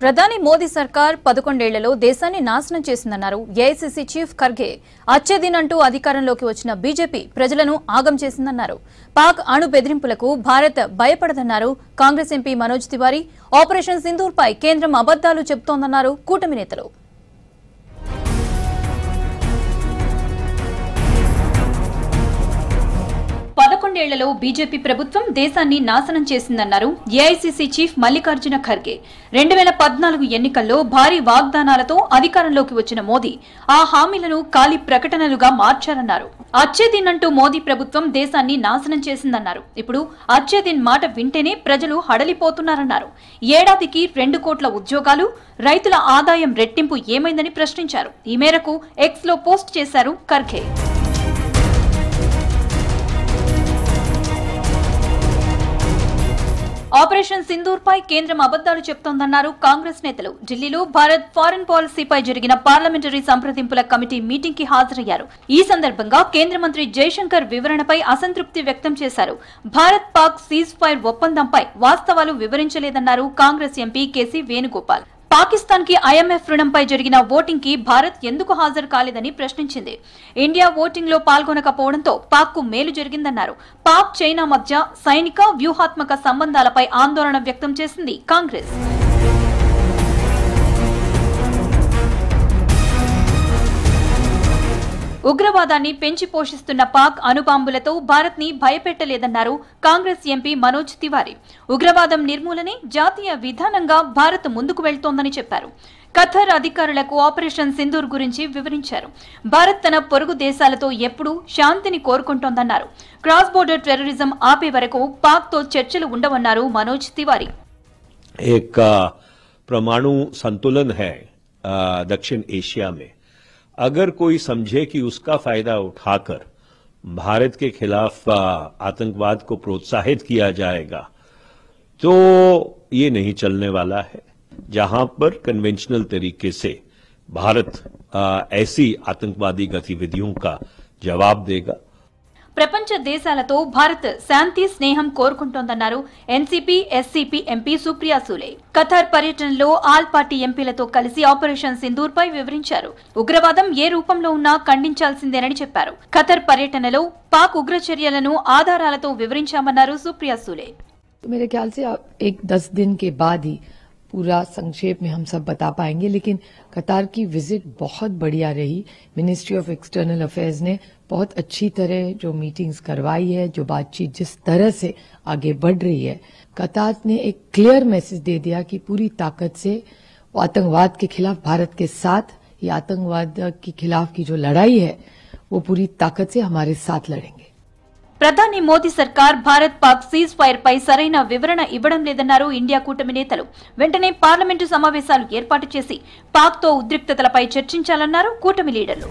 ప్రధాని మోదీ సర్కార్ 11 ఏళ్లలో దేశాన్ని నాశనం చేసిందన్నారు ఏఐసీసీ చీఫ్ ఖర్గే. అచ్చేదినంటూ అధికారంలోకి వచ్చిన బీజేపీ ప్రజలను ఆగం చేసిందన్నారు. పాక్ అణు బెదిరింపులకు భారత్ భయపడదన్నారు కాంగ్రెస్ ఎంపీ మనోజ్ తివారీ. ఆపరేషన్ సింధూర్ పై కేంద్రం అబద్దాలు చెబుతోందన్నారు కూటమి నేతలు. 11 ఏళ్లలో బీజేపీ ప్రభుత్వం దేశాన్ని నాశనం చేసిందన్నారు ఏఐసీసీ చీఫ్ మల్లికార్జున ఖర్గే. 2014 ఎన్నికల్లో భారీ వాగ్దానాలతో అధికారంలోకి వచ్చిన మోదీ ఆ హామీలను ఖాళీ ప్రకటనలుగా మార్చారన్నారు. అచ్చేదినంటూ మోదీ ప్రభుత్వం దేశాన్ని నాశనం చేసిందన్నారు. ఇప్పుడు అచ్చేదిన్ మాట వింటేనే ప్రజలు హడలిపోతున్నారన్నారు. ఏడాదికి 2 కోట్ల ఉద్యోగాలు, రైతుల ఆదాయం రెట్టింపు ఏమైందని ప్రశ్నించారు. ఈ మేరకు ఎక్స్ లో పోస్ట్ చేశారు ఖర్గే. ఆపరేషన్ సింధూర్ పై కేంద్రం అబద్దాలు చెప్తోందన్నారు కాంగ్రెస్ నేతలు. ఢిల్లీలో భారత్ ఫారెన్ పాలసీపై జరిగిన పార్లమెంటరీ సంప్రదింపుల కమిటీ మీటింగ్ కి హాజరయ్యారు. ఈ సందర్భంగా కేంద్ర మంత్రి జైశంకర్ వివరణపై అసంతృప్తి వ్యక్తం చేశారు. భారత్ పాక్ సీజ్ ఫైర్ ఒప్పందంపై వాస్తవాలు వివరించలేదన్నారు కాంగ్రెస్ ఎంపీ కేసీ వేణుగోపాల్. పాకిస్తాన్ కి ఐఎంఎఫ్ రుణంపై జరిగిన ఓటింగ్ కి భారత్ ఎందుకు హాజరు కాలేదని ప్రశ్నించింది. ఇండియా ఓటింగ్ లో పాల్గొనకపోవడంతో పాక్ కు మేలు జరిగిందన్నారు. పాక్ చైనా మధ్య సైనిక వ్యూహాత్మక సంబంధాలపై ఆందోళన వ్యక్తం చేసింది కాంగ్రెస్. ఉగ్రవాదాన్ని పెంచి పోషిస్తున్న పాక్ అణుబాంబులతో భారత్ ని భయపెట్టలేదన్నారు కాంగ్రెస్ ఎంపీ మనోజ్ తివారీ. ఉగ్రవాదం నిర్మూలనే జాతీయ విధానంగా భారత్ ముందుకు వెళ్తోందని చెప్పారు. ఖతర్ అధికారులకు ఆపరేషన్ సింధూర్ గురించి వివరించారు. భారత్ తన పొరుగు దేశాలతో ఎప్పుడూ శాంతిని కోరుకుంటోందన్నారు. క్రాస్ బోర్డర్ టెర్రరిజం ఆపే వరకు పాక్ తో చర్చలు ఉండవన్నారు మనోజ్ తివారీ. एक परमाणु संतुलन है दक्षिण एशिया में, अगर कोई समझे कि उसका फायदा उठाकर भारत के खिलाफ आतंकवाद को प्रोत्साहित किया जाएगा तो ये नहीं चलने वाला है. जहां पर कन्वेंशनल तरीके से भारत ऐसी आतंकवादी गतिविधियों का जवाब देगा. ప్రపంచ దేశాలతో భారత్ శాంతి స్నేహం కోరుకుంటోందన్నారు NCP SCP MP Supriya Sule. Qatar పర్యటనలో ఆల్ పార్టీ ఎంపీలతో కలిసి ఆపరేషన్ సింధూర్ పై వివరించారు. ఉగ్రవాదం ఏ రూపంలో ఉన్నా ఖండించాల్సిందేనని చెప్పారు. ఖతార్ పర్యటనలో పాక్ ఉగ్ర చర్యలను ఆధారాలతో వివరించామన్నారు సుప్రియా సూలే. मेरे ख्याल से एक 10 दिन के बाद ही पूरा संक्षेप में हम सब बता पाएंगे, लेकिन कतार की विजिट बहुत बढ़िया रही. मिनिस्ट्री ऑफ एक्सटर्नल अफेयर्स ने बहुत अच्छी तरह जो मीटिंग्स करवाई है, जो बातचीत जिस तरह से आगे बढ़ रही है, कतार ने एक क्लियर मैसेज दे दिया कि पूरी ताकत से आतंकवाद के खिलाफ भारत के साथ, ये आतंकवाद के खिलाफ की जो लड़ाई है वो पूरी ताकत से हमारे साथ लड़ेंगे. ప్రధాని మోదీ సర్కార్ భారత్ పాక్ సీజ్ ఫైర్ పై సరైన వివరణ ఇవ్వడం లేదన్నారు ఇండియా కూటమి నేతలు. వెంటనే పార్లమెంటు సమావేశాలు ఏర్పాటు చేసి పాక్ తో ఉద్రిక్తతలపై చర్చించాలన్నారు కూటమి లీడర్లు.